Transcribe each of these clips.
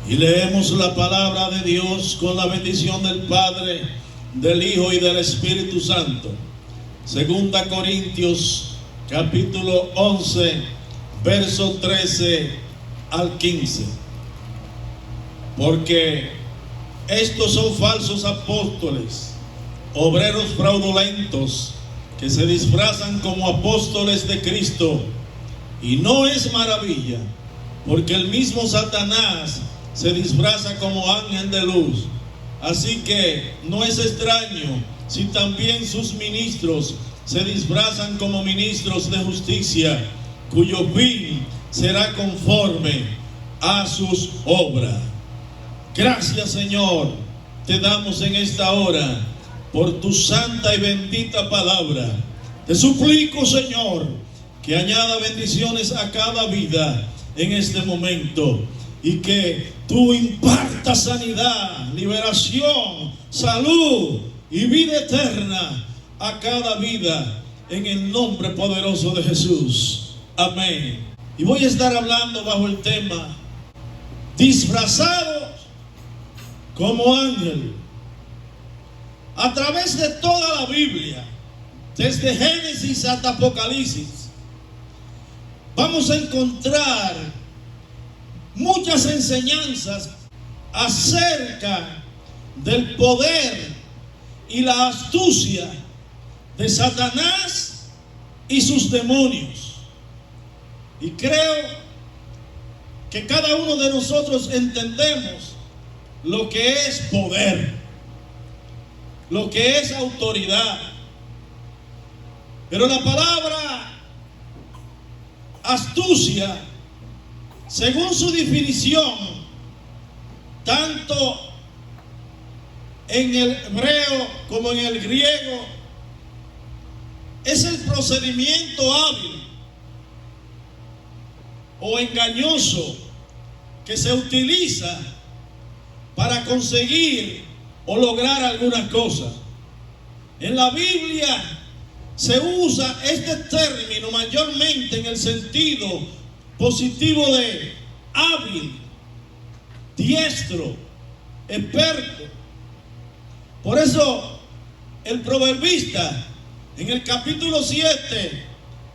Y leemos la palabra de Dios con la bendición del Padre, del Hijo y del Espíritu Santo. Segunda Corintios, capítulo 11, verso 13 al 15. Porque estos son falsos apóstoles, obreros fraudulentos, que se disfrazan como apóstoles de Cristo. Y no es maravilla, porque el mismo Satanás se disfraza como ángel de luz. Así que no es extraño si también sus ministros se disfrazan como ministros de justicia, cuyo fin será conforme a sus obras. Gracias, Señor, te damos en esta hora por tu santa y bendita palabra. Te suplico, Señor, que añada bendiciones a cada vida en este momento y que tú impartas sanidad, liberación, salud y vida eterna a cada vida en el nombre poderoso de Jesús. Amén. Y voy a estar hablando bajo el tema disfrazados como ángel. A través de toda la Biblia, desde Génesis hasta Apocalipsis, vamos a encontrar muchas enseñanzas acerca del poder y la astucia de Satanás y sus demonios. Y creo que cada uno de nosotros entendemos lo que es poder, lo que es autoridad. Pero la palabra astucia, según su definición, tanto en el hebreo como en el griego, es el procedimiento hábil o engañoso que se utiliza para conseguir o lograr alguna cosa. En la Biblia se usa este término mayormente en el sentido positivo de hábil, diestro, experto. Por eso el proverbista en el capítulo 7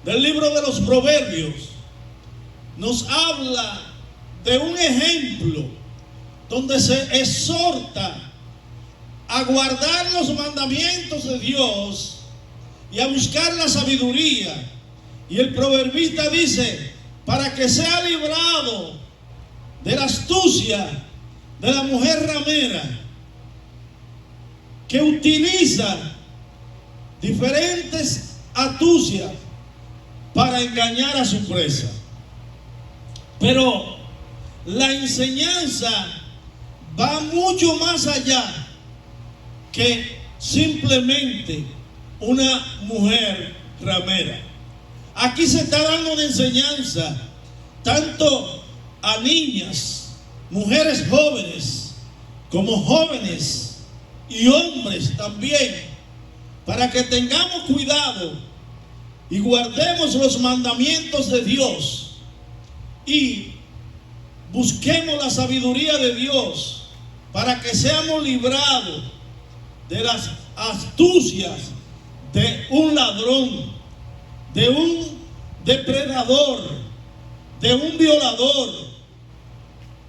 del libro de los Proverbios nos habla de un ejemplo donde se exhorta a guardar los mandamientos de Dios y a buscar la sabiduría. Y el proverbista dice: para que sea librado de la astucia de la mujer ramera, que utiliza diferentes astucias para engañar a su presa. Pero la enseñanza va mucho más allá que simplemente una mujer ramera. Aquí se está dando una enseñanza tanto a niñas, mujeres jóvenes, como jóvenes y hombres también, para que tengamos cuidado y guardemos los mandamientos de Dios y busquemos la sabiduría de Dios para que seamos librados de las astucias de un ladrón, de un depredador, de un violador.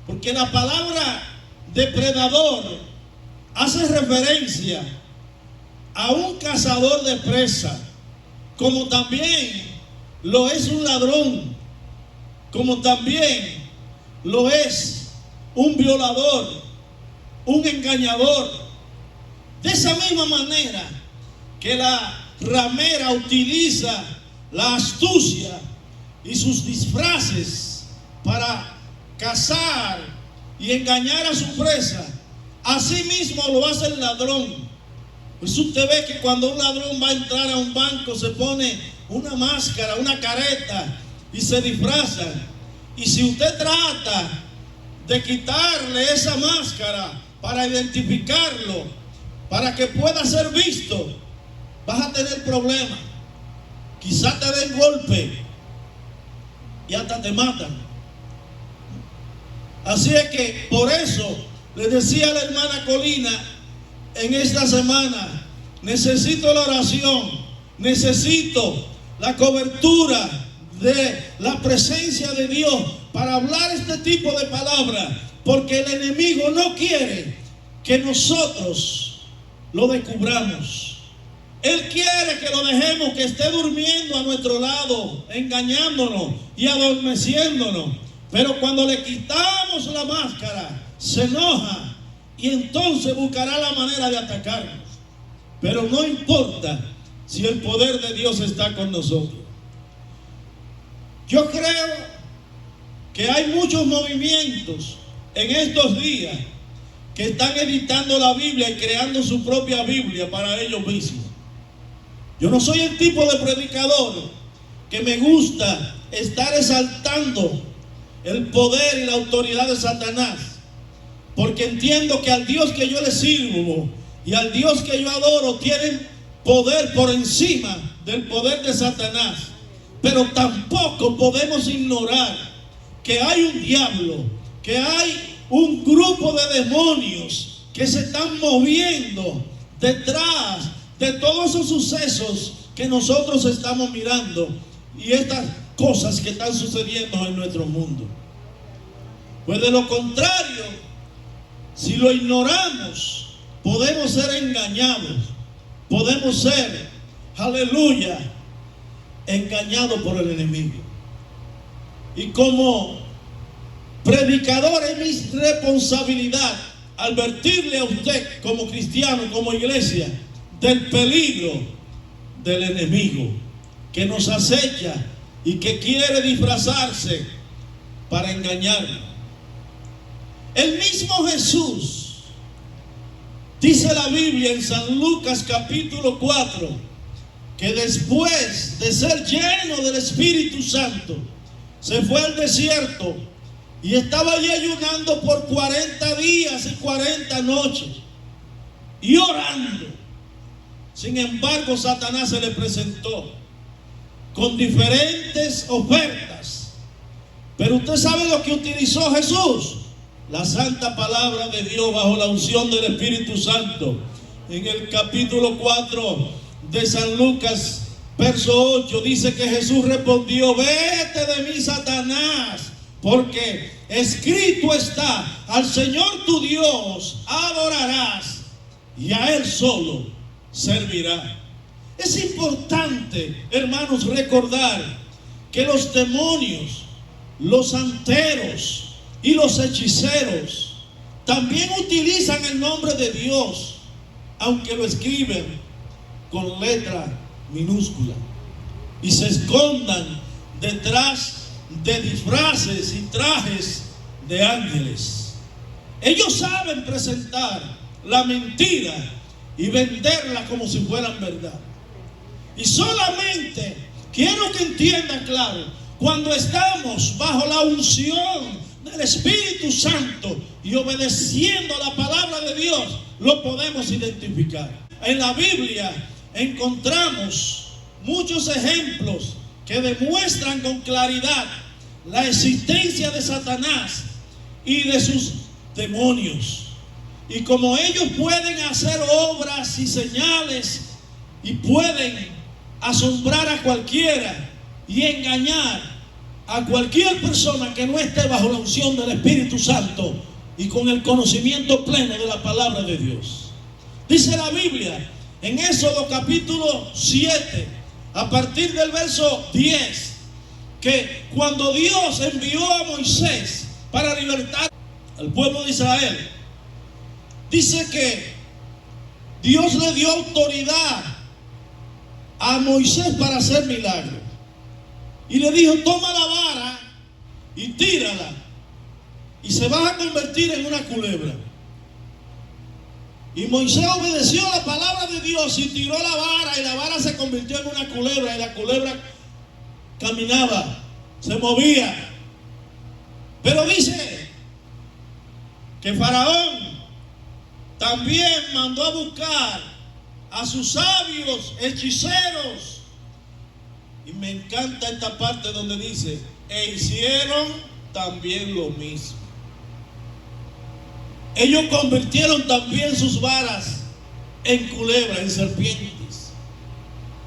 Porque la palabra depredador hace referencia a un cazador de presa, como también lo es un ladrón, como también lo es un violador, un engañador. De esa misma manera que la ramera utiliza la astucia y sus disfraces para cazar y engañar a su presa, así mismo lo hace el ladrón. Pues usted ve que cuando un ladrón va a entrar a un banco se pone una máscara, una careta y se disfraza. Y si usted trata de quitarle esa máscara para identificarlo, para que pueda ser visto, vas a tener problemas. Quizás te den golpe y hasta te matan. Así es que por eso le decía a la hermana Colina en esta semana, necesito la oración, necesito la cobertura de la presencia de Dios para hablar este tipo de palabras, porque el enemigo no quiere que nosotros lo descubramos. Él quiere que lo dejemos, que esté durmiendo a nuestro lado, engañándonos y adormeciéndonos. Pero cuando le quitamos la máscara, se enoja y entonces buscará la manera de atacarnos. Pero no importa si el poder de Dios está con nosotros. Yo creo que hay muchos movimientos en estos días que están editando la Biblia y creando su propia Biblia para ellos mismos. Yo no soy el tipo de predicador que me gusta estar exaltando el poder y la autoridad de Satanás, porque entiendo que al Dios que yo le sirvo y al Dios que yo adoro tienen poder por encima del poder de Satanás. Pero tampoco podemos ignorar que hay un diablo, que hay un grupo de demonios que se están moviendo detrás de todos esos sucesos que nosotros estamos mirando y estas cosas que están sucediendo en nuestro mundo. Pues de lo contrario, si lo ignoramos, podemos ser engañados, podemos ser, aleluya, engañados por el enemigo. Y como predicador es mi responsabilidad advertirle a usted como cristiano, como iglesia, del peligro del enemigo que nos acecha y que quiere disfrazarse para engañarnos. El mismo Jesús, dice la Biblia en San Lucas capítulo 4, que después de ser lleno del Espíritu Santo, se fue al desierto y estaba allí ayunando por 40 días y 40 noches y orando. Sin embargo, Satanás se le presentó con diferentes ofertas. Pero usted sabe lo que utilizó Jesús: la santa palabra de Dios bajo la unción del Espíritu Santo. En el capítulo 4 de San Lucas, verso 8, dice que Jesús respondió: vete de mí, Satanás, porque escrito está, al Señor tu Dios adorarás y a Él solo servirá. Es importante, hermanos, recordar que los demonios, los santeros y los hechiceros también utilizan el nombre de Dios, aunque lo escriben con letra minúscula y se escondan detrás de disfraces y trajes de ángeles. Ellos saben presentar la mentira y venderla como si fueran verdad. Y solamente quiero que entiendan claro, cuando estamos bajo la unción del Espíritu Santo y obedeciendo la palabra de Dios, lo podemos identificar. En la Biblia encontramos muchos ejemplos que demuestran con claridad la existencia de Satanás y de sus demonios. Y como ellos pueden hacer obras y señales y pueden asombrar a cualquiera y engañar a cualquier persona que no esté bajo la unción del Espíritu Santo y con el conocimiento pleno de la palabra de Dios. Dice la Biblia en Éxodo capítulo 7, a partir del verso 10, que cuando Dios envió a Moisés para libertar al pueblo de Israel, dice que Dios le dio autoridad a Moisés para hacer milagros. Y le dijo: toma la vara y tírala, y se va a convertir en una culebra. Y Moisés obedeció la palabra de Dios y tiró la vara, y la vara se convirtió en una culebra, y la culebra caminaba, se movía. Pero dice que Faraón también mandó a buscar a sus sabios hechiceros. Y me encanta esta parte donde dice: e hicieron también lo mismo. ellos convirtieron también sus varas en culebras, en serpientes.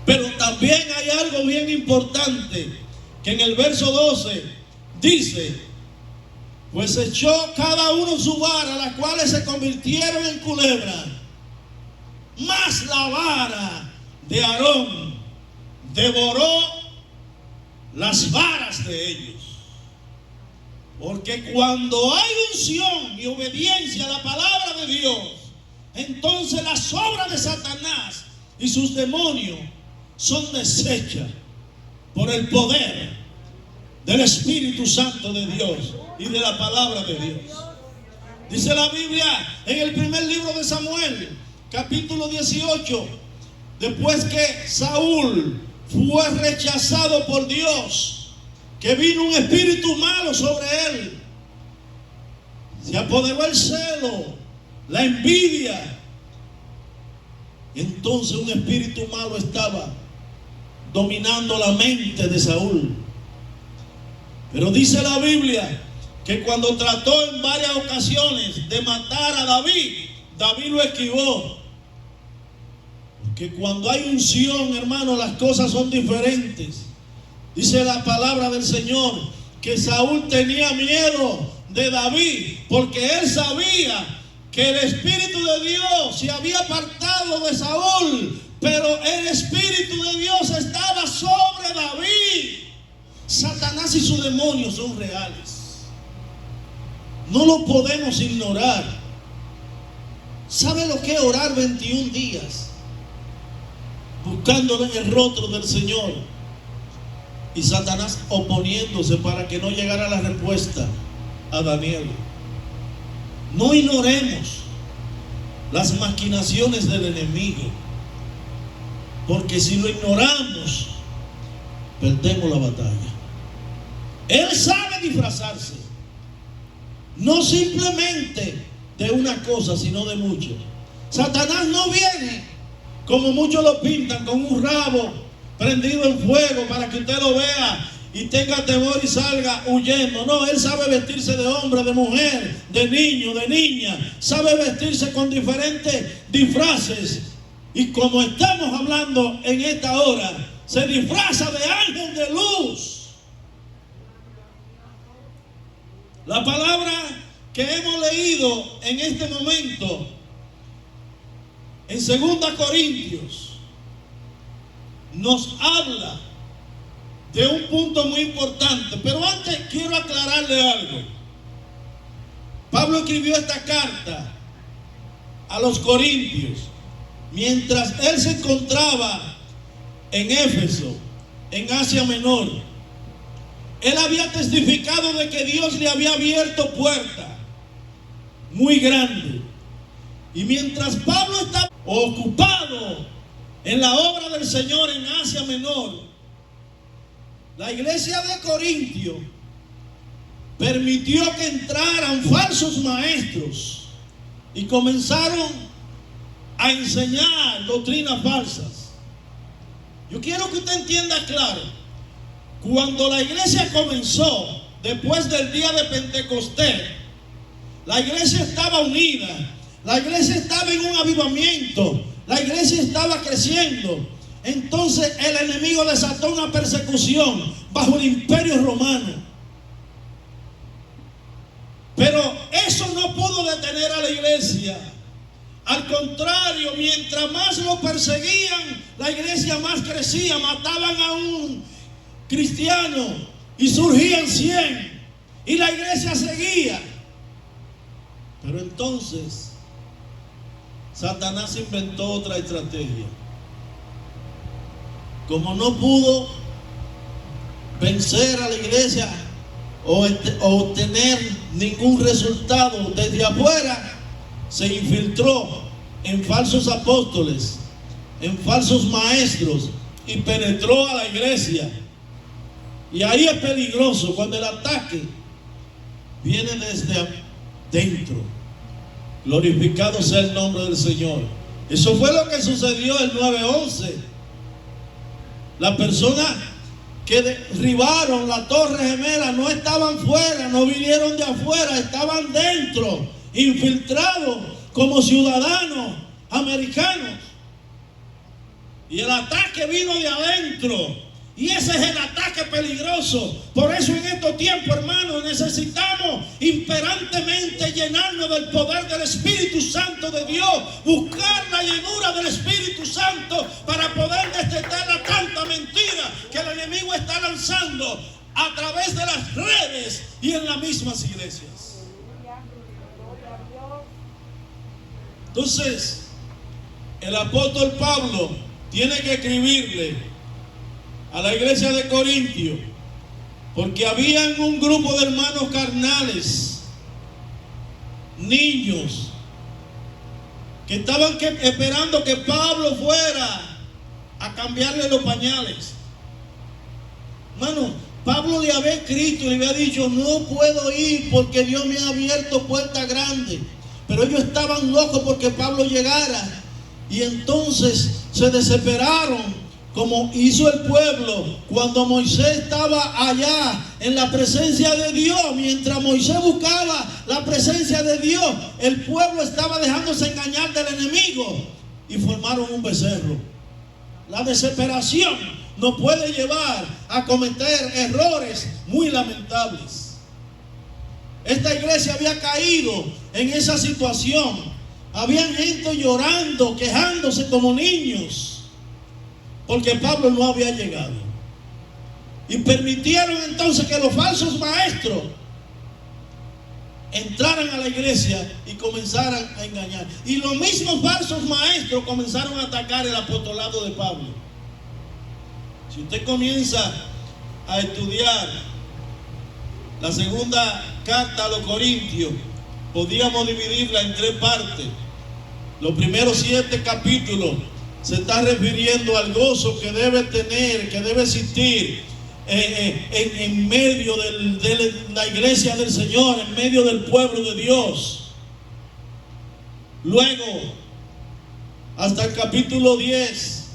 Pero también hay algo bien importante, que en el verso 12 dice: pues echó cada uno su vara, las cuales se convirtieron en culebras, mas la vara de Aarón devoró las varas de ellos. Porque cuando hay unción y obediencia a la palabra de Dios, entonces las obras de Satanás y sus demonios son deshechas por el poder del Espíritu Santo de Dios y de la palabra de Dios. Dice la Biblia en el primer libro de Samuel, capítulo 18, después que Saúl fue rechazado por Dios, que vino un espíritu malo sobre él, se apoderó el celo, la envidia, y entonces un espíritu malo estaba dominando la mente de Saúl. Pero dice la Biblia que cuando trató en varias ocasiones de matar a David, David lo esquivó. Porque cuando hay unción, hermano, las cosas son diferentes. Dice la palabra del Señor que Saúl tenía miedo de David, porque él sabía que el Espíritu de Dios se había apartado de Saúl, pero el Espíritu de Dios estaba sobre David. Satanás y sus demonios son reales. No lo podemos ignorar. ¿Sabe lo que es orar 21 días? Buscando en el rostro del Señor. Y Satanás oponiéndose para que no llegara la respuesta a Daniel. No ignoremos las maquinaciones del enemigo, porque si lo ignoramos, perdemos la batalla. Él sabe disfrazarse, no simplemente de una cosa, sino de muchas. Satanás no viene como muchos lo pintan, con un rabo prendido en fuego para que usted lo vea y tenga temor y salga huyendo. No, él sabe vestirse de hombre, de mujer, de niño, de niña. Sabe vestirse con diferentes disfraces. Y como estamos hablando en esta hora, se disfraza de ángel de luz. La palabra que hemos leído en este momento en 2 Corintios nos habla de un punto muy importante. Pero antes quiero aclararle algo. Pablo escribió esta carta a los Corintios mientras él se encontraba en Éfeso, en Asia Menor. Él había testificado de que Dios le había abierto puertas muy grandes. Y mientras Pablo estaba ocupado en la obra del Señor en Asia Menor, la iglesia de Corintio permitió que entraran falsos maestros y comenzaron a enseñar doctrinas falsas. Yo quiero que usted entienda claro, cuando la iglesia comenzó, después del día de Pentecostés, la iglesia estaba unida, la iglesia estaba en un avivamiento, la iglesia estaba creciendo. Entonces el enemigo desató una persecución bajo el imperio romano. Pero eso no pudo detener a la iglesia. Al contrario, mientras más lo perseguían, la iglesia más crecía. Mataban a un cristiano y surgían 100 y la iglesia seguía. Pero entonces Satanás inventó otra estrategia. Como no pudo vencer a la iglesia o obtener ningún resultado desde afuera, se infiltró en falsos apóstoles, en falsos maestros, y penetró a la iglesia. Y ahí es peligroso cuando el ataque viene desde dentro. Glorificado sea el nombre del Señor. Eso fue lo que sucedió el 9/11. Las personas que derribaron la Torre Gemela no estaban fuera, no vinieron de afuera, estaban dentro. infiltrados como ciudadanos americanos. Y el ataque vino de adentro. Y ese es el ataque peligroso. Por eso en estos tiempos, hermanos, necesitamos imperantemente llenarnos del poder del Espíritu Santo de Dios. Buscar la llenura del Espíritu Santo para poder detectar a tanta mentira que el enemigo está lanzando a través de las redes y en las mismas iglesias. Entonces, el apóstol Pablo tiene que escribirle a la iglesia de Corintio, porque habían un grupo de hermanos carnales, niños, que estaban esperando que Pablo fuera a cambiarle los pañales. Hermano, Pablo le había escrito y le había dicho: no puedo ir porque Dios me ha abierto puertas grandes. Pero ellos estaban locos porque Pablo llegara, y entonces se desesperaron, como hizo el pueblo cuando Moisés estaba allá en la presencia de Dios. Mientras Moisés buscaba la presencia de Dios, el pueblo estaba dejándose engañar del enemigo y formaron un becerro. La desesperación nos puede llevar a cometer errores muy lamentables. Esta iglesia había caído en esa situación. Habían gente llorando, quejándose como niños, porque Pablo no había llegado. Y permitieron entonces que los falsos maestros entraran a la iglesia y comenzaran a engañar. Y los mismos falsos maestros comenzaron a atacar el apostolado de Pablo. Si usted comienza a estudiar la segunda carta a los Corintios, podríamos dividirla en 3 partes. Los primeros 7 capítulos se está refiriendo al gozo que debe tener, que debe existir en medio de la iglesia del Señor, en medio del pueblo de Dios. Luego, hasta el capítulo 10,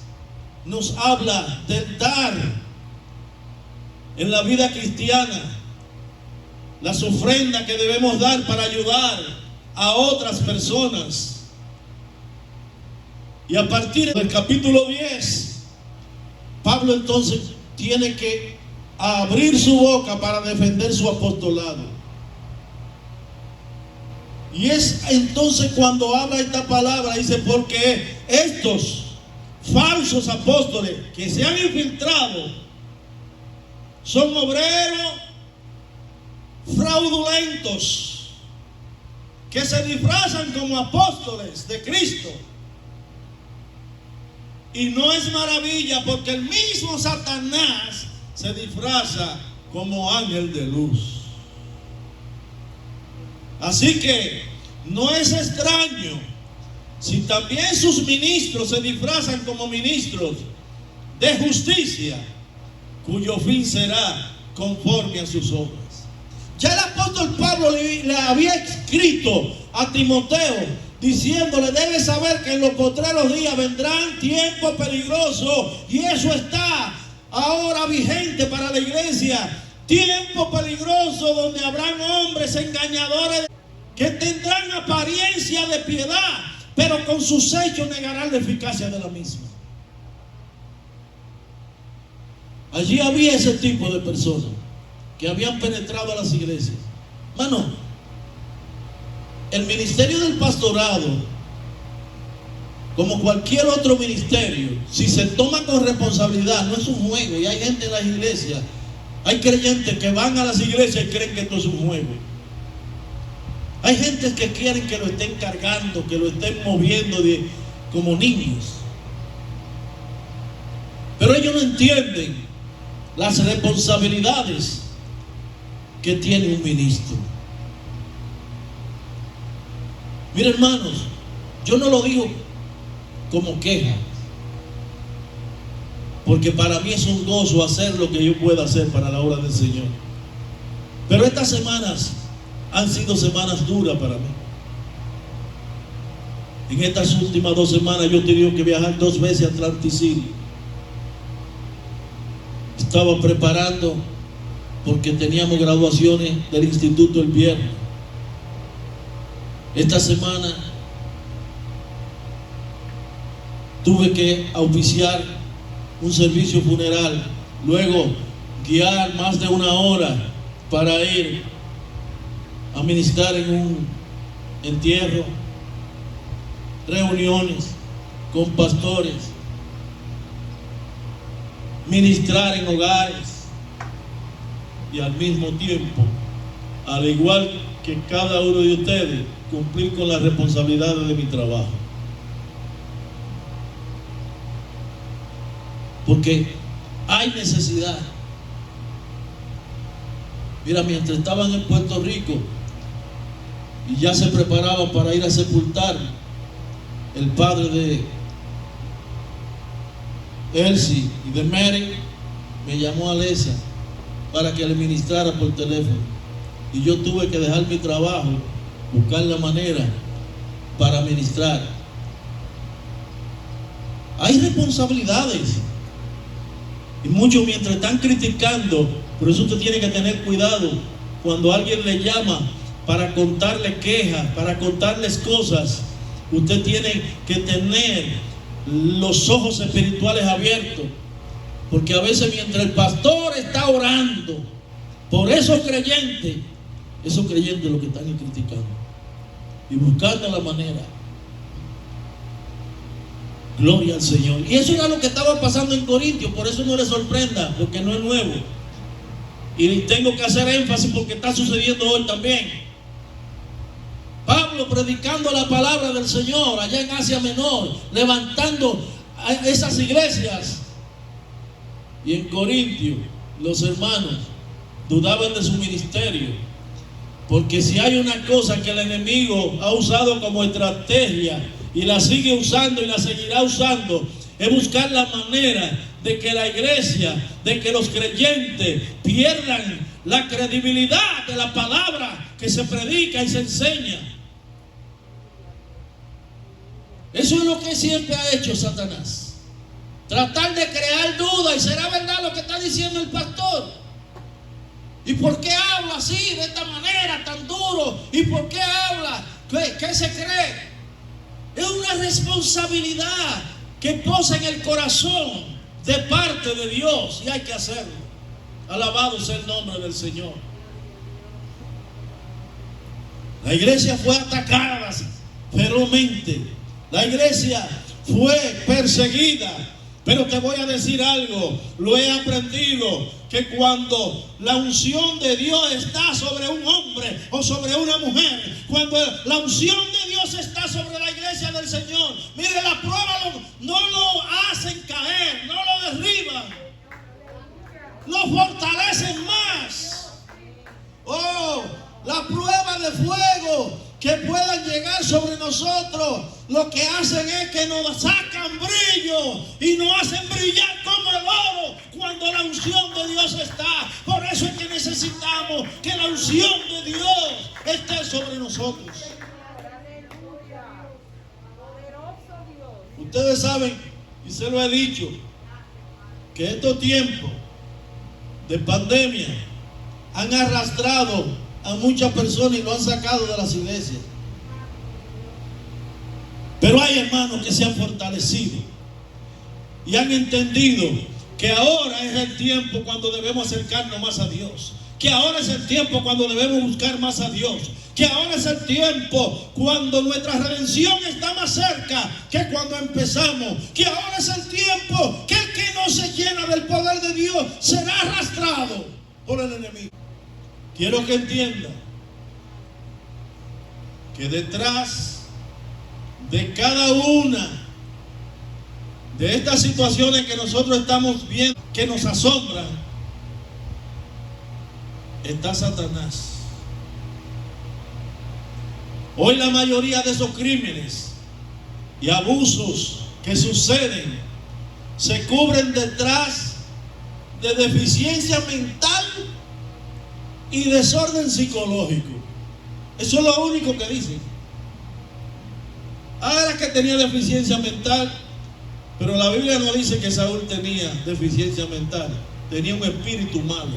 nos habla del dar en la vida cristiana, las ofrendas que debemos dar para ayudar a otras personas. Y a partir del capítulo 10, Pablo entonces tiene que abrir su boca para defender su apostolado. Y es entonces cuando habla esta palabra, dice: porque estos falsos apóstoles que se han infiltrado son obreros fraudulentos, que se disfrazan como apóstoles de Cristo. Y no es maravilla, porque el mismo Satanás se disfraza como ángel de luz. Así que no es extraño si también sus ministros se disfrazan como ministros de justicia, cuyo fin será conforme a sus obras. Ya el apóstol Pablo le había escrito a Timoteo diciéndole: debe saber que en los postreros días vendrán tiempos peligrosos, y eso está ahora vigente para la iglesia. Tiempo peligroso donde habrán hombres engañadores que tendrán apariencia de piedad, pero con sus hechos negarán la eficacia de la misma. Allí había ese tipo de personas que habían penetrado a las iglesias. Hermano, el ministerio del pastorado, como cualquier otro ministerio, si se toma con responsabilidad, no es un juego. Y hay gente en las iglesias, hay creyentes que van a las iglesias y creen que esto es un juego. Hay gente que quieren que lo estén cargando, que lo estén moviendo como niños. Pero ellos no entienden las responsabilidades que tiene un ministro. Mira, hermanos, yo no lo digo como queja, porque para mí es un gozo hacer lo que yo pueda hacer para la obra del Señor. Pero estas semanas han sido semanas duras para mí. En estas últimas 2 semanas yo he tenido que viajar 2 veces a Atlantic City. Estaba preparando porque teníamos graduaciones del instituto el viernes. Esta semana tuve que auspiciar un servicio funeral, luego guiar más de 1 hora para ir a ministrar en un entierro, reuniones con pastores, ministrar en hogares y al mismo tiempo, al igual que cada uno de ustedes, cumplir con las responsabilidades de mi trabajo. Porque hay necesidad. Mira, mientras estaban en Puerto Rico y ya se preparaban para ir a sepultar el padre de Elsie y de Mary, me llamó Alesia para que le ministrara por teléfono. Y yo tuve que dejar mi trabajo, buscar la manera para ministrar. Hay responsabilidades. Y muchos mientras están criticando, por eso usted tiene que tener cuidado cuando alguien le llama para contarle quejas, para contarles cosas. Usted tiene que tener los ojos espirituales abiertos, porque a veces mientras el pastor está orando por esos creyentes lo que están criticando y buscando la manera. Gloria al Señor. Y eso era lo que estaba pasando en Corintios. Por eso no le sorprenda, porque no es nuevo. Y tengo que hacer énfasis porque está sucediendo hoy también. Pablo predicando la palabra del Señor allá en Asia Menor, levantando a esas iglesias. Y en Corintios los hermanos dudaban de su ministerio, porque si hay una cosa que el enemigo ha usado como estrategia y la sigue usando y la seguirá usando, es buscar la manera de que la iglesia, de que los creyentes pierdan la credibilidad de la palabra que se predica y se enseña. Eso es lo que siempre ha hecho Satanás. Tratar de crear dudas. ¿Y será verdad lo que está diciendo el pastor? ¿Y por qué habla así, de esta manera, tan duro? ¿Y por qué habla? ¿Qué se cree? Es una responsabilidad que posa en el corazón de parte de Dios, y hay que hacerlo. Alabado sea el nombre del Señor. La iglesia fue atacada ferozmente. La iglesia fue perseguida. Pero te voy a decir algo, lo he aprendido, que cuando la unción de Dios está sobre un hombre o sobre una mujer, cuando la unción de Dios está sobre la iglesia del Señor, mire, la prueba no lo hacen caer, no lo derriban, lo fortalecen más. Oh, la prueba de fuego que puedan llegar sobre nosotros, lo que hacen es que nos sacan brillo y nos hacen brillar como el oro cuando la unción de Dios está. Por eso es que necesitamos que la unción de Dios esté sobre nosotros. Ustedes saben, y se lo he dicho, que estos tiempos de pandemia han arrastrado a muchas personas y lo han sacado de las iglesias. Pero hay hermanos que se han fortalecido y han entendido que ahora es el tiempo cuando debemos acercarnos más a Dios, que ahora es el tiempo cuando debemos buscar más a Dios, que ahora es el tiempo cuando nuestra redención está más cerca que cuando empezamos, que ahora es el tiempo que el que no se llena del poder de Dios será arrastrado por el enemigo. Quiero que entiendan que detrás de cada una de estas situaciones que nosotros estamos viendo, que nos asombran, está Satanás. Hoy la mayoría de esos crímenes y abusos que suceden se cubren detrás de deficiencia mental y desorden psicológico. Eso es lo único que dicen. Ahora que tenía deficiencia mental, pero la Biblia no dice que Saúl tenía deficiencia mental, tenía un espíritu malo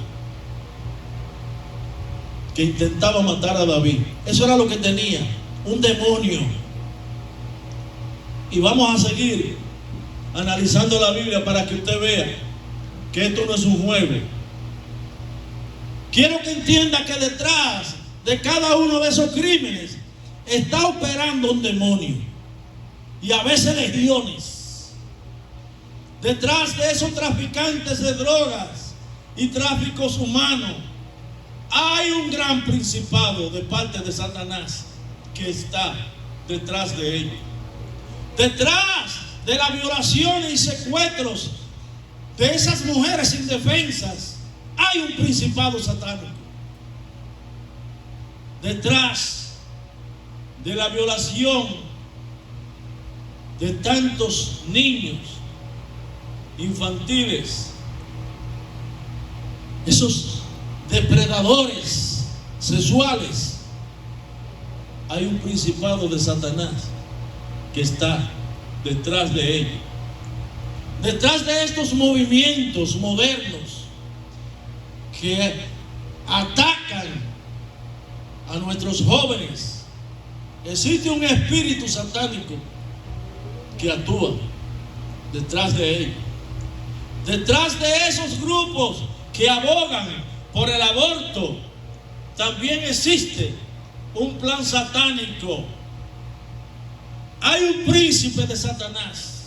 que intentaba matar a David. Eso era lo que tenía, un demonio. Y vamos a seguir analizando la Biblia para que usted vea que esto no es un juego. Quiero que entienda que detrás de cada uno de esos crímenes está operando un demonio, y a veces legiones. Detrás de esos traficantes de drogas y tráficos humanos hay un gran principado de parte de Satanás que está detrás de ellos. Detrás de las violaciones y secuestros de esas mujeres indefensas hay un principado satánico. Detrás de la violación de tantos niños infantiles, esos depredadores sexuales, hay un principado de Satanás que está detrás de ellos. Detrás de estos movimientos modernos que atacan a nuestros jóvenes, existe un espíritu satánico que actúa detrás de ellos. Detrás de esos grupos que abogan por el aborto, también existe un plan satánico. Hay un príncipe de Satanás.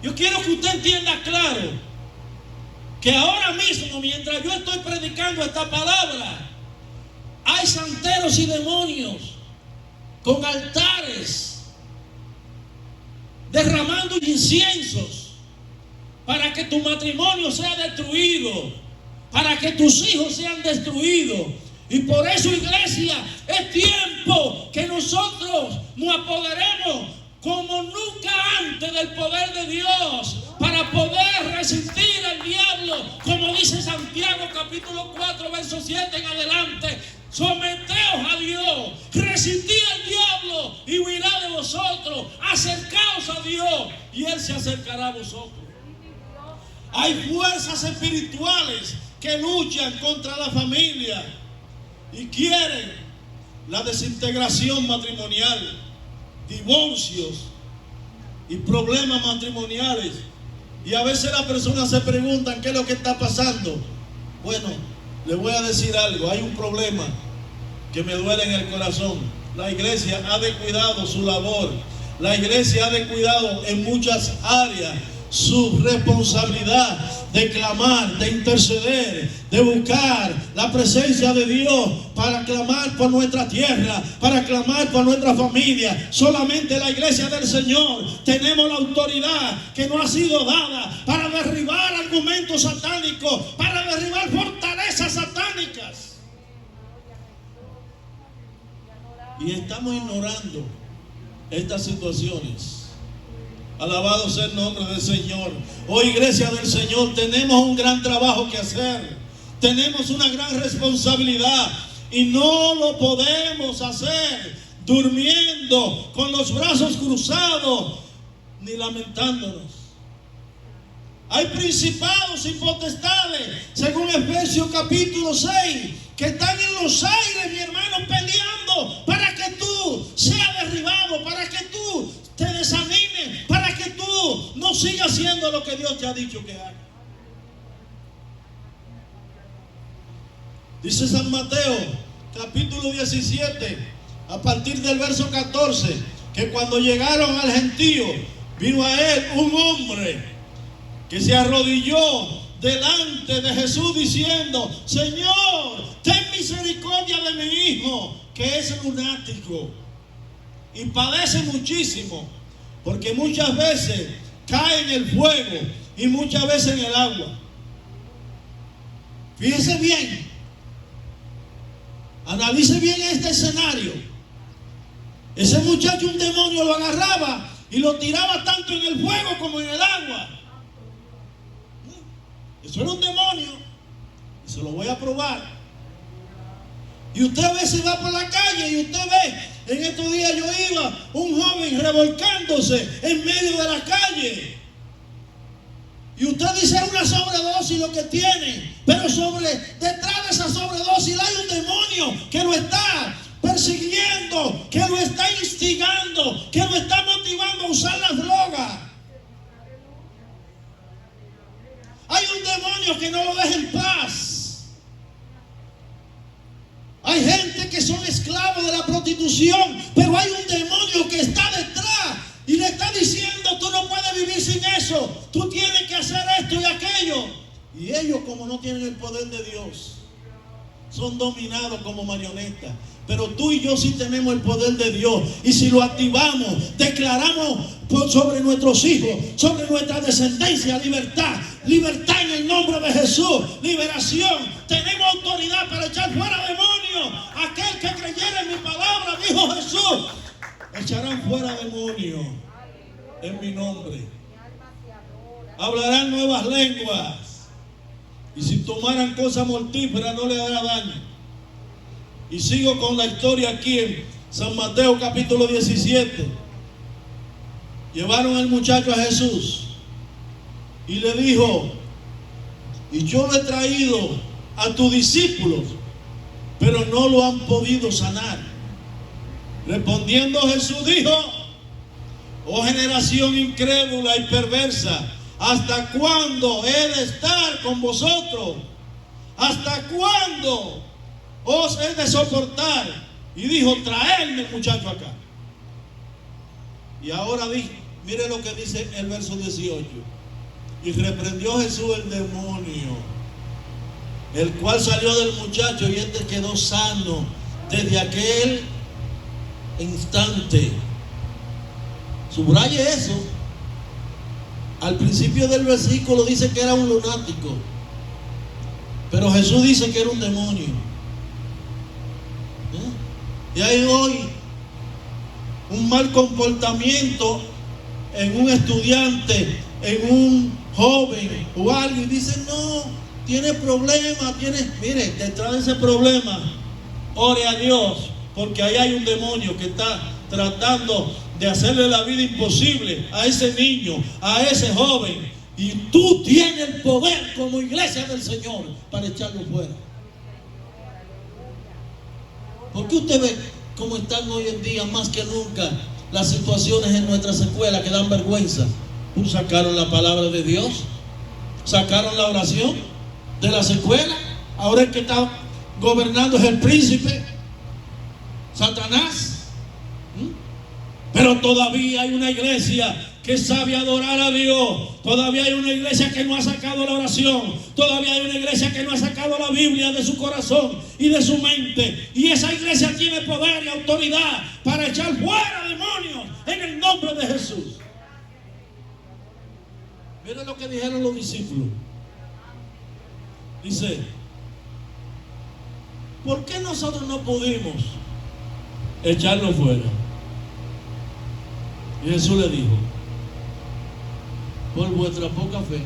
Yo quiero que usted entienda claro que ahora mismo, mientras yo estoy predicando esta palabra, hay santeros y demonios con altares derramando inciensos para que tu matrimonio sea destruido, para que tus hijos sean destruidos. Y por eso, iglesia, es tiempo que nosotros nos apoderemos como nunca antes del poder de Dios, para poder resistir al diablo, como dice Santiago capítulo 4 verso 7 en adelante. Someteos a Dios, resistid al diablo y huirá de vosotros. Acercaos a Dios y Él se acercará a vosotros. Hay fuerzas espirituales que luchan contra la familia y quieren la desintegración matrimonial, divorcios y problemas matrimoniales. Y a veces las personas se preguntan qué es lo que está pasando. Bueno, le voy a decir algo. Hay un problema que me duele en el corazón. La iglesia ha descuidado su labor. La iglesia ha descuidado en muchas áreas su responsabilidad de clamar, de interceder, de buscar la presencia de Dios, para clamar por nuestra tierra, para clamar por nuestra familia. Solamente la iglesia del Señor tenemos la autoridad que nos ha sido dada para derribar argumentos satánicos, para derribar fortalezas satánicas. Y estamos ignorando estas situaciones. Alabado sea el nombre del Señor. Oh, iglesia del Señor, tenemos un gran trabajo que hacer. Tenemos una gran responsabilidad y no lo podemos hacer durmiendo con los brazos cruzados ni lamentándonos. Hay principados y potestades, según Efesios capítulo 6, que están en los aires, mi hermano, peleando para que tú seas derribado, para que tú te desanimes, para que tú no sigas haciendo lo que Dios te ha dicho que haga. Dice San Mateo capítulo 17, a partir del verso 14, que cuando llegaron al gentío, vino a él un hombre que se arrodilló delante de Jesús diciendo: Señor, ten misericordia de mi hijo, que es lunático y padece muchísimo, porque muchas veces cae en el fuego y muchas veces en el agua. Fíjese bien, analice bien este escenario. Ese muchacho, un demonio lo agarraba y lo tiraba tanto en el fuego como en el agua. Eso era un demonio, y se lo voy a probar. Y usted a veces va por la calle y usted ve, en estos días yo iba, un joven revolcándose en medio de la calle. Y usted dice: es una sobredosis lo que tiene, pero detrás de esa sobredosis hay un demonio que lo está persiguiendo, que lo está instigando, que lo está motivando a usar las drogas. Hay un demonio que no lo deja en paz. Hay gente que son esclavos de la prostitución, pero hay un demonio que está detrás y le está diciendo: tú no puedes vivir sin eso, tú tienes que hacer esto y aquello. Y ellos, como no tienen el poder de Dios, son dominados como marionetas. Pero tú y yo sí tenemos el poder de Dios. Y si lo activamos, declaramos sobre nuestros hijos, sobre nuestra descendencia, libertad. Libertad en el nombre de Jesús. Liberación. Tenemos autoridad para echar fuera demonios. Aquel que creyera en mi palabra, dijo Jesús, echarán fuera demonios en mi nombre. Hablarán nuevas lenguas. Y si tomaran cosas mortíferas no le hará daño. Y sigo con la historia aquí en San Mateo capítulo 17. Llevaron al muchacho a Jesús y le dijo: y yo lo he traído a tus discípulos, pero no lo han podido sanar. Respondiendo Jesús dijo: oh generación incrédula y perversa, ¿hasta cuándo he de estar con vosotros? ¿Hasta cuándo os he de soportar? Y dijo: traedme el muchacho acá. Y ahora mire lo que dice el verso 18. Y reprendió Jesús el demonio, el cual salió del muchacho, y este quedó sano desde aquel instante. Subraye eso. Al principio del versículo dice que era un lunático, pero Jesús dice que era un demonio. Y hay hoy un mal comportamiento en un estudiante, en un joven o alguien, y dice: no, tiene problemas, mire, detrás de ese problema, ore a Dios, porque ahí hay un demonio que está tratando de hacerle la vida imposible a ese niño, a ese joven, y tú tienes el poder como iglesia del Señor para echarlo fuera. ¿Por qué usted ve cómo están hoy en día más que nunca las situaciones en nuestras escuelas que dan vergüenza? Sacaron la palabra de Dios, sacaron la oración de las escuelas. Ahora el que está gobernando es el príncipe, Satanás. Pero todavía hay una iglesia que sabe adorar a Dios. Todavía hay una iglesia que no ha sacado la oración. Todavía hay una iglesia que no ha sacado la Biblia de su corazón y de su mente. Y esa iglesia tiene poder y autoridad para echar fuera demonios en el nombre de Jesús. Miren lo que dijeron los discípulos. Dice: ¿por qué nosotros no pudimos echarlo fuera? Y Jesús le dijo: por vuestra poca fe.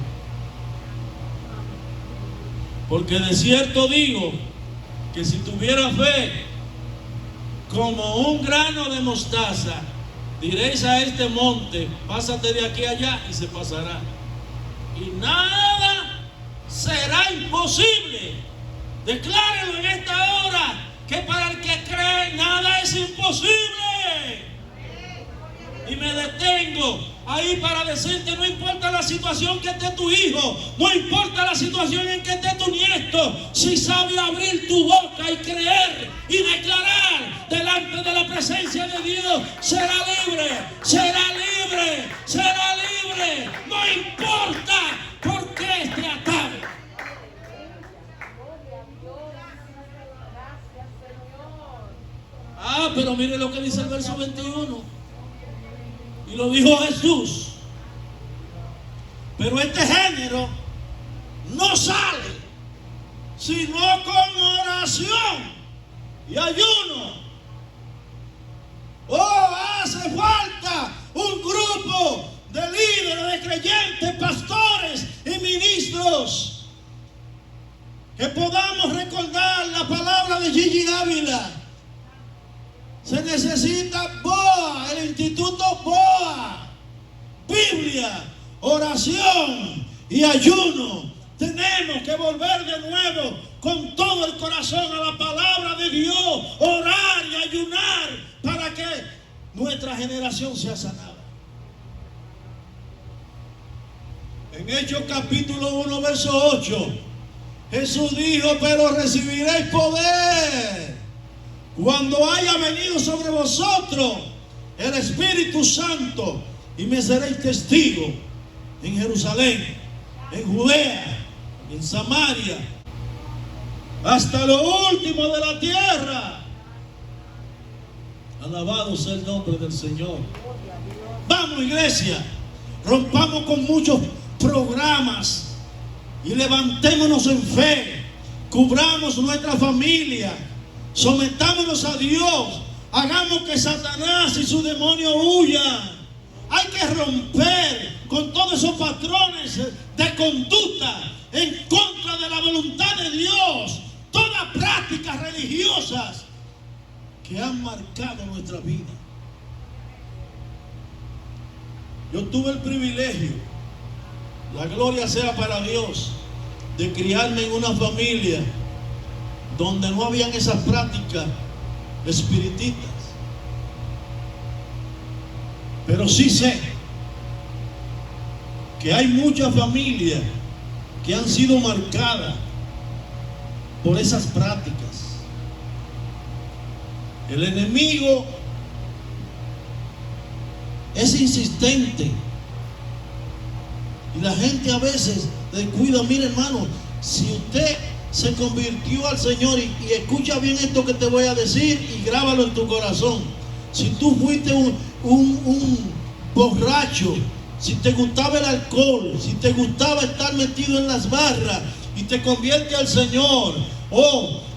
Porque de cierto digo que si tuviera fe como un grano de mostaza, diréis a este monte: pásate de aquí a allá, y se pasará. Y nada será imposible. Declárelo en esta hora, que para el que cree nada es imposible. Y me detengo ahí para decirte: no importa la situación que esté tu hijo, no importa la situación en que esté tu nieto, si sabe abrir tu boca y creer y declarar delante de la presencia de Dios, será libre, será libre, será libre. No importa por qué esté atado. Pero mire lo que dice el verso 21. Y lo dijo Jesús: pero este género no sale sino con oración y ayuno. Hace falta un grupo de líderes, de creyentes, pastores y ministros, que podamos recordar la palabra de Gigi Dávila. Se necesita BOA, el Instituto BOA, Biblia, oración y ayuno. Tenemos que volver de nuevo con todo el corazón a la palabra de Dios, orar y ayunar. ayunar para que nuestra generación sea sanada. En Hechos capítulo 1, verso 8, Jesús dijo: pero recibiréis poder cuando haya venido sobre vosotros el Espíritu Santo, y me seréis testigos en Jerusalén, en Judea, en Samaria, hasta lo último de la tierra. Alabado sea el nombre del Señor. Vamos, iglesia, rompamos con muchos programas y levantémonos en fe, cubramos nuestra familia, sometámonos a Dios, hagamos que Satanás y sus demonios huyan. Hay que romper con todos esos patrones de conducta en contra de la voluntad de Dios, todas prácticas religiosas que han marcado nuestra vida. Yo tuve el privilegio, la gloria sea para Dios, de criarme en una familia donde no habían esas prácticas espiritistas. Pero sí sé que hay muchas familias que han sido marcadas por esas prácticas. El enemigo es insistente y la gente a veces descuida. Mire, hermano, si usted se convirtió al Señor, y escucha bien esto que te voy a decir y grábalo en tu corazón. Si tú fuiste un borracho, si te gustaba el alcohol, si te gustaba estar metido en las barras y te convierte al Señor,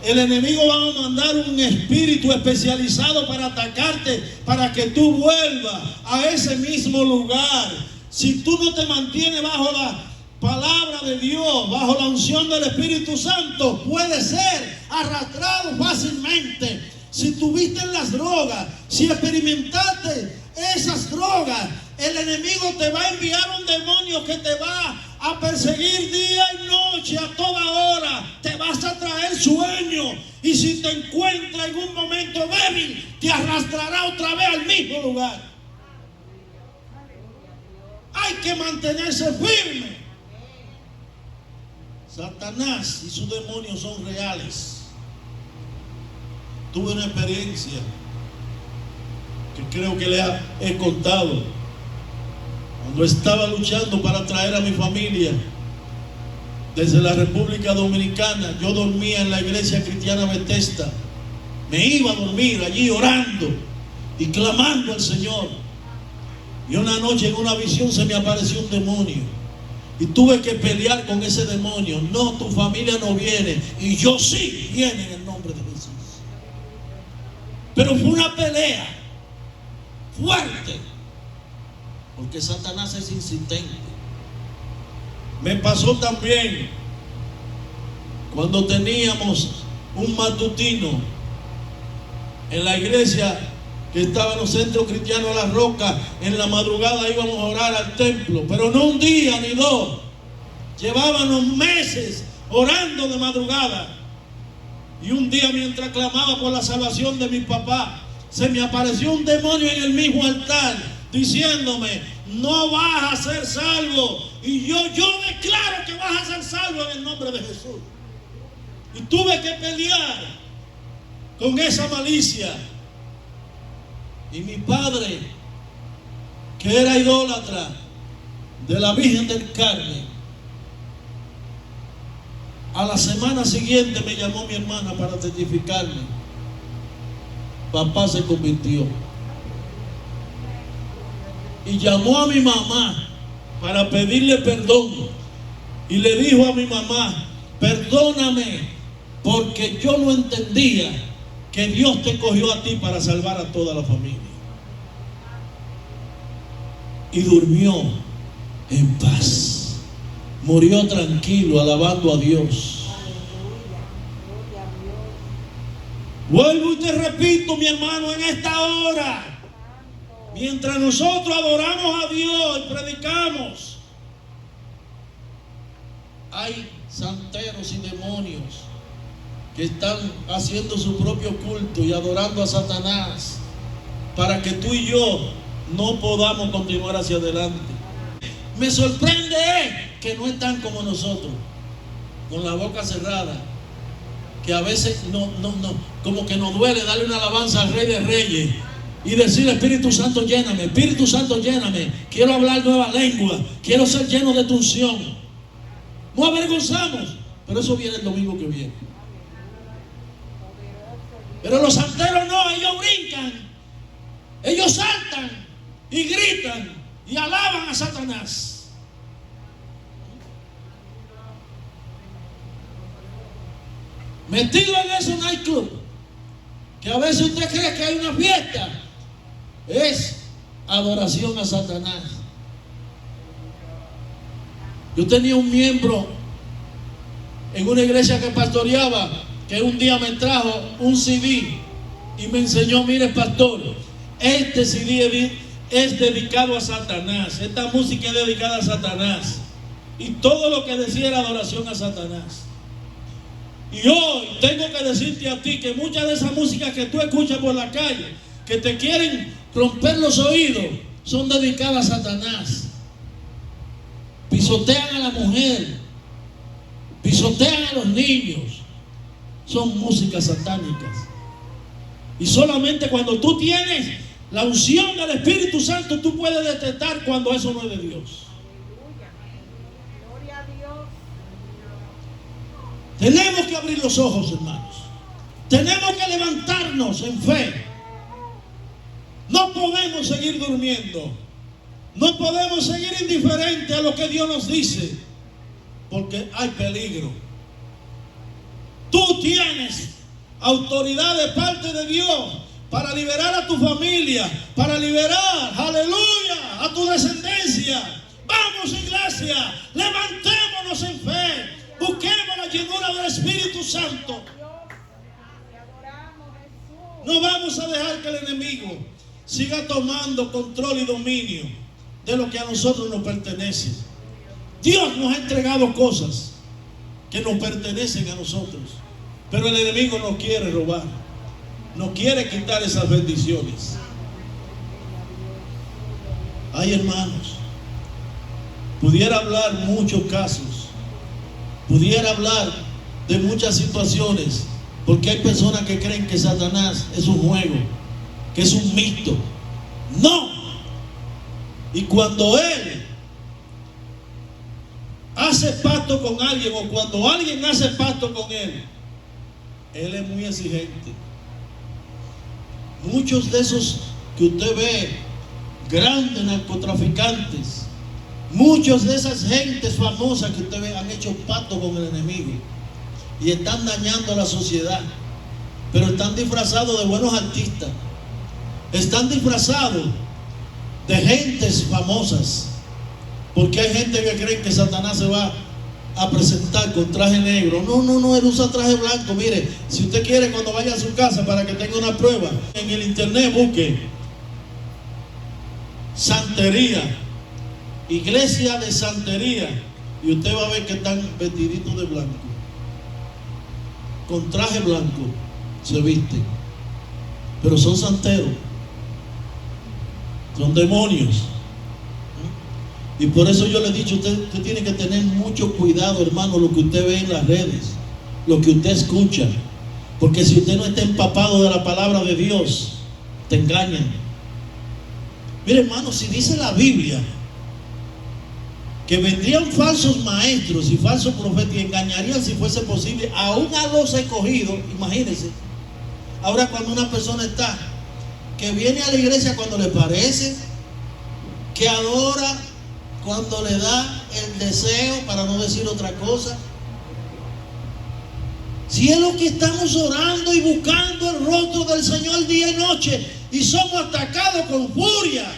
el enemigo va a mandar un espíritu especializado para atacarte, para que tú vuelvas a ese mismo lugar. Si tú no te mantienes bajo la palabra de Dios, bajo la unción del Espíritu Santo, puedes ser arrastrado fácilmente. Si tuviste en las drogas, si experimentaste esas drogas, el enemigo te va a enviar un demonio que te va a perseguir día y noche, a toda hora. Te vas a traer sueño, y si te encuentra en un momento débil, te arrastrará otra vez al mismo lugar. Hay que mantenerse firme. Satanás y sus demonios son reales. Tuve una experiencia que creo que le he contado. Cuando estaba luchando para traer a mi familia desde la República Dominicana, yo dormía en la iglesia cristiana Bethesda. Me iba a dormir allí orando y clamando al Señor. Y una noche en una visión se me apareció un demonio y tuve que pelear con ese demonio. No, tu familia no viene, y yo sí viene en el nombre de Jesús. Pero fue una pelea fuerte, porque Satanás es insistente. Me pasó también cuando teníamos un matutino en la iglesia que estaba en los centros cristianos de La Roca. En la madrugada íbamos a orar al templo, pero no un día ni dos, llevábamos meses orando de madrugada. Y un día, mientras clamaba por la salvación de mi papá, se me apareció un demonio en el mismo altar diciéndome: no vas a ser salvo. Y yo declaro que vas a ser salvo en el nombre de Jesús. Y tuve que pelear con esa malicia. Y mi padre, que era idólatra de la Virgen del Carmen, a la semana siguiente me llamó mi hermana para testificarme: papá se convirtió. Y llamó a mi mamá para pedirle perdón, y le dijo a mi mamá: perdóname, porque yo no entendía que Dios te cogió a ti para salvar a toda la familia. Y durmió en paz, murió tranquilo, alabando a Dios. Vuelvo y te repito, mi hermano, en esta hora, mientras nosotros adoramos a Dios y predicamos, hay santeros y demonios que están haciendo su propio culto y adorando a Satanás para que tú y yo no podamos continuar hacia adelante. Me sorprende que no están como nosotros, con la boca cerrada, que a veces como que nos duele darle una alabanza al Rey de Reyes y decir: Espíritu Santo lléname, Espíritu Santo lléname, quiero hablar nueva lengua, quiero ser lleno de tu unción. No avergonzamos, pero eso viene el domingo que viene. Pero los santeros no, ellos brincan, ellos saltan y gritan y alaban a Satanás. Metido en esos nightclub, que a veces usted cree que hay una fiesta, es adoración a Satanás. Yo tenía un miembro en una iglesia que pastoreaba, que un día me trajo un CD y me enseñó: mire, pastor, este CD es dedicado a Satanás, esta música es dedicada a Satanás, y todo lo que decía era adoración a Satanás. Y hoy tengo que decirte a ti que muchas de esas músicas que tú escuchas por la calle, que te quieren romper los oídos, son dedicadas a Satanás. Pisotean a la mujer, pisotean a los niños. Son músicas satánicas. Y solamente cuando tú tienes la unción del Espíritu Santo, tú puedes detectar cuando eso no es de Dios. Tenemos que abrir los ojos, hermanos. Tenemos que levantarnos en fe. No podemos seguir durmiendo. No podemos seguir indiferentes a lo que Dios nos dice, porque hay peligro. Tú tienes autoridad de parte de Dios para liberar a tu familia, para liberar, aleluya, a tu descendencia. Vamos, iglesia, levantémonos en fe. Busquemos la llenura del Espíritu Santo. No vamos a dejar que el enemigo siga tomando control y dominio de lo que a nosotros nos pertenece. Dios nos ha entregado cosas que nos pertenecen a nosotros, pero el enemigo nos quiere robar, nos quiere quitar esas bendiciones. Ay, hermanos, pudiera hablar muchos casos, pudiera hablar de muchas situaciones, porque hay personas que creen que Satanás es un juego, que es un mito. No. Y cuando él hace pacto con alguien, o cuando alguien hace pacto con él es muy exigente. Muchos de esos que usted ve, grandes narcotraficantes, muchos de esas gentes famosas que usted ve, han hecho pacto con el enemigo y están dañando a la sociedad, pero están disfrazados de buenos artistas, están disfrazados de gentes famosas, porque hay gente que cree que Satanás se va a presentar con traje negro. No, él usa traje blanco. Mire, si usted quiere, cuando vaya a su casa, para que tenga una prueba, en el internet busque santería, iglesia de santería, y usted va a ver que están vestiditos de blanco, con traje blanco se visten, pero son santeros, son demonios. Y por eso yo le he dicho, usted tiene que tener mucho cuidado, hermano, lo que usted ve en las redes, lo que usted escucha, porque si usted no está empapado de la palabra de Dios, te engañan. Mire, hermano, si dice la Biblia que vendrían falsos maestros y falsos profetas y engañarían, si fuese posible, aún a los escogidos, imagínense. Ahora, cuando una persona está, que viene a la iglesia cuando le parece, que adora cuando le da el deseo, para no decir otra cosa, si es lo que estamos orando y buscando el rostro del Señor día y noche, y somos atacados con furia.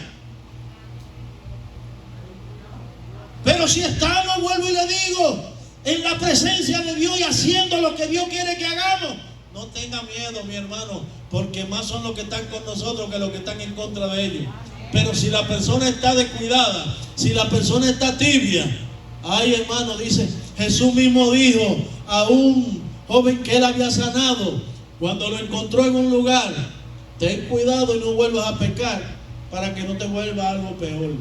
Pero si estamos, vuelvo y le digo, en la presencia de Dios y haciendo lo que Dios quiere que hagamos, no tenga miedo, mi hermano, porque más son los que están con nosotros que los que están en contra de ellos. Pero si la persona está descuidada, si la persona está tibia, ay, hermano, dice, Jesús mismo dijo a un joven que él había sanado, cuando lo encontró en un lugar, ten cuidado y no vuelvas a pecar para que no te vuelva algo peor.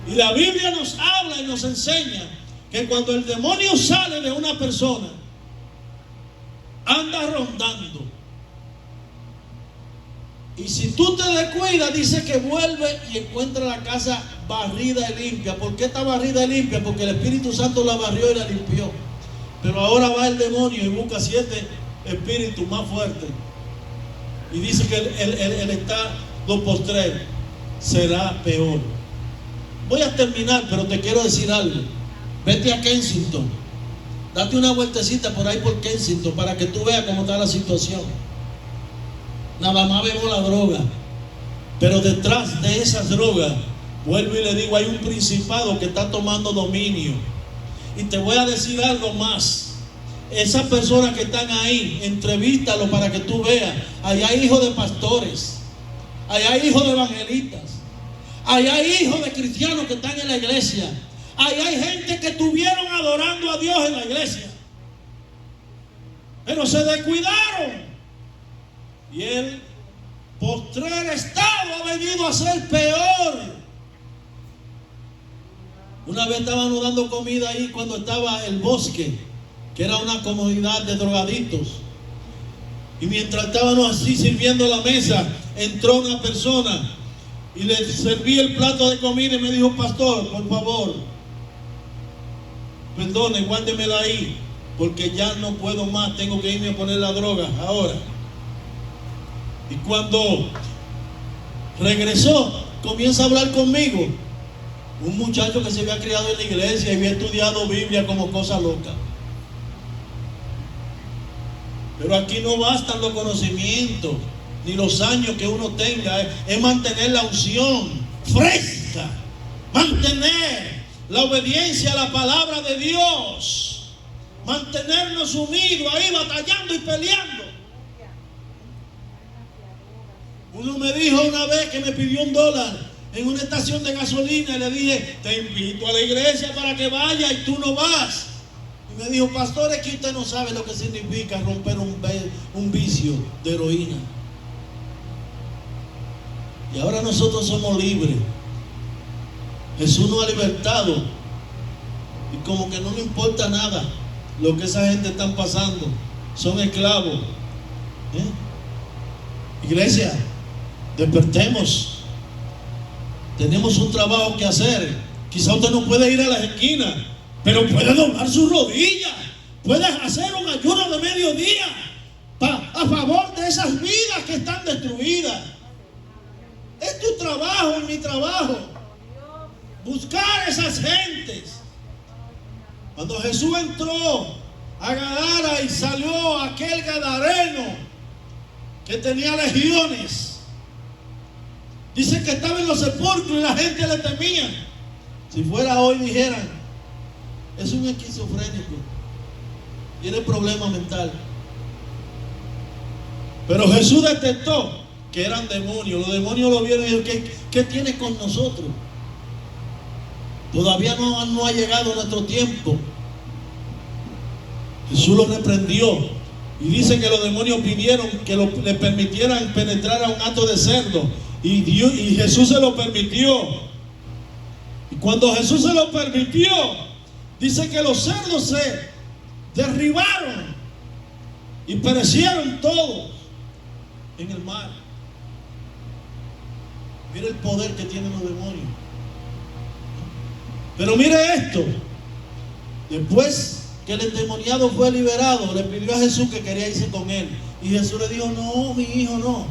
Y la Biblia nos habla y nos enseña que cuando el demonio sale de una persona, anda rondando. Y si tú te descuidas, dice que vuelve y encuentra la casa barrida y limpia. ¿Por qué está barrida y limpia? Porque el Espíritu Santo la barrió y la limpió. Pero ahora va el demonio y busca 7 espíritus más fuertes. Y dice que el estado postrero será peor. Voy a terminar, pero te quiero decir algo. Vete a Kensington. Date una vueltecita por ahí por Kensington para que tú veas cómo está la situación. Nada más vemos la droga, pero detrás de esas drogas, vuelvo y le digo, hay un principado que está tomando dominio. Y te voy a decir algo más. Esas personas que están ahí, entrevístalo para que tú veas. Allá hay hijos de pastores, allá hay hijos de evangelistas, allá hay hijos de cristianos que están en la iglesia, allá hay gente que estuvieron adorando a Dios en la iglesia, pero se descuidaron. Y el postrer estado ha venido a ser peor. Una vez estábamos dando comida ahí cuando estaba el bosque, que era una comunidad de drogadictos. Y mientras estábamos así sirviendo la mesa, entró una persona y le serví el plato de comida y me dijo: pastor, por favor, perdone, guárdemela ahí, porque ya no puedo más, tengo que irme a poner la droga ahora. Y cuando regresó, comienza a hablar conmigo. Un muchacho que se había criado en la iglesia y había estudiado Biblia como cosa loca. Pero aquí no bastan los conocimientos ni los años que uno tenga. Es mantener la unción fresca, mantener la obediencia a la palabra de Dios, mantenernos unidos ahí batallando y peleando. Uno me dijo una vez que me pidió $1 en una estación de gasolina y le dije: te invito a la iglesia para que vaya, y tú no vas. Y me dijo: pastor, es que usted no sabe lo que significa romper un vicio de heroína. Y ahora nosotros somos libres. Jesús nos ha libertado. Y como que no me importa nada lo que esa gente está pasando. Son esclavos. Iglesia, despertemos. Tenemos un trabajo que hacer. Quizá usted no puede ir a las esquinas, pero puede doblar sus rodillas, puede hacer un ayuno de mediodía a favor de esas vidas que están destruidas. Es tu trabajo y mi trabajo buscar esas gentes. Cuando Jesús entró a Gadara y salió aquel gadareno que tenía legiones, dice que estaba en los sepulcros y la gente le temía. Si fuera hoy dijeran: es un esquizofrénico, tiene problema mental. Pero Jesús detectó que eran demonios. Los demonios lo vieron y dijeron: ¿qué tiene con nosotros? Todavía no ha llegado nuestro tiempo. Jesús lo reprendió y dice que los demonios pidieron que le permitieran penetrar a un hato de cerdo. Y Jesús se lo permitió. Y cuando Jesús se lo permitió, dice que los cerdos se derribaron y perecieron todos en el mar. Mire el poder que tienen los demonios. Pero mire esto: después que el endemoniado fue liberado, le pidió a Jesús que quería irse con él. Y Jesús le dijo: no, mi hijo, no.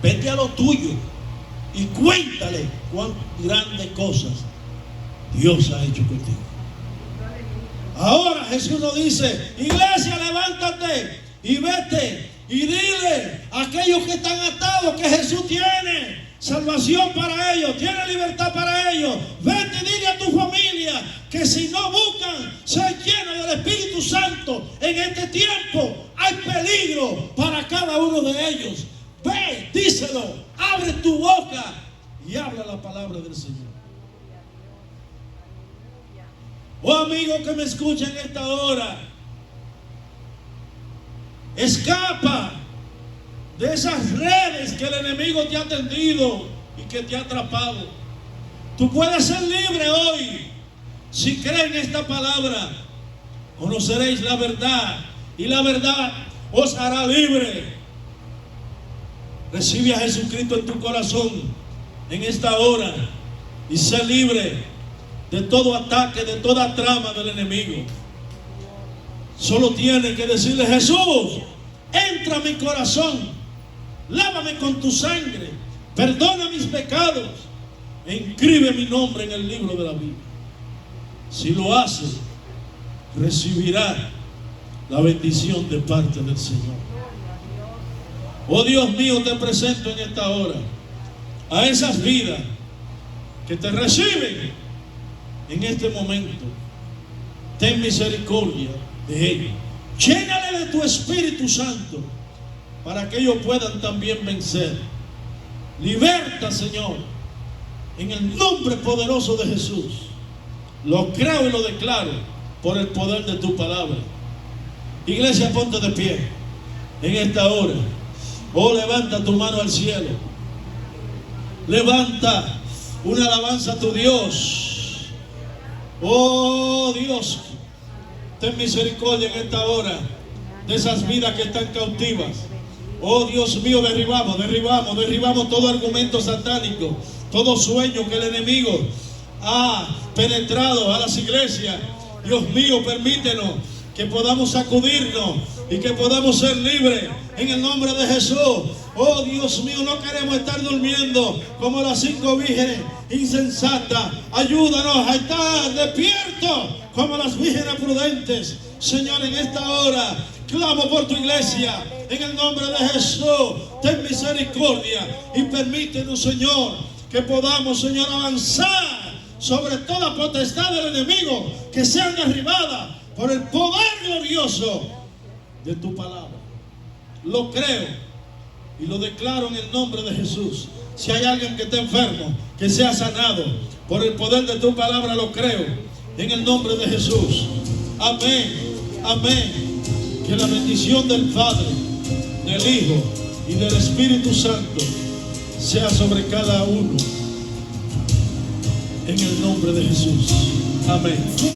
Vete a lo tuyo y cuéntale cuán grandes cosas Dios ha hecho contigo. Ahora Jesús nos dice: iglesia, levántate y vete y dile a aquellos que están atados que Jesús tiene salvación para ellos, tiene libertad para ellos. Vete y dile a tu familia que si no buscan ser llenos del Espíritu Santo en este tiempo, hay peligro para cada uno de ellos. Ve, díselo, abre tu boca y habla la palabra del Señor. Oh amigo que me escucha en esta hora, Escapa de esas redes que el enemigo te ha tendido y que te ha atrapado. Tú puedes ser libre hoy si crees en esta palabra. Conoceréis la verdad y la verdad os hará libre. Recibe a Jesucristo en tu corazón en esta hora y sé libre de todo ataque, de toda trama del enemigo. Solo tienes que decirle: Jesús, entra a mi corazón, lávame con tu sangre, perdona mis pecados e inscribe mi nombre en el libro de la vida. Si lo haces, recibirá la bendición de parte del Señor. Oh Dios mío, te presento en esta hora a esas vidas que te reciben en este momento. Ten misericordia de ellos. Llénale de tu Espíritu Santo para que ellos puedan también vencer. Liberta, Señor, en el nombre poderoso de Jesús. Lo creo y lo declaro por el poder de tu palabra. Iglesia, ponte de pie en esta hora. Oh, levanta tu mano al cielo. Levanta una alabanza a tu Dios. Oh Dios, ten misericordia en esta hora de esas vidas que están cautivas. Oh Dios mío, derribamos todo argumento satánico, todo sueño que el enemigo ha penetrado a las iglesias. Dios mío, permítenos que podamos sacudirnos y que podamos ser libres en el nombre de Jesús. Oh Dios mío, no queremos estar durmiendo como las 5 vírgenes insensatas. Ayúdanos a estar despiertos como las vírgenes prudentes. Señor, en esta hora clamo por tu iglesia en el nombre de Jesús. Ten misericordia y permítenos, Señor, que podamos, Señor, avanzar sobre toda potestad del enemigo, que sean derribadas por el poder glorioso de tu palabra. Lo creo y lo declaro en el nombre de Jesús. Si hay alguien que esté enfermo, que sea sanado por el poder de tu palabra, lo creo en el nombre de Jesús. Amén, amén. Que la bendición del Padre, del Hijo y del Espíritu Santo sea sobre cada uno en el nombre de Jesús. Amén.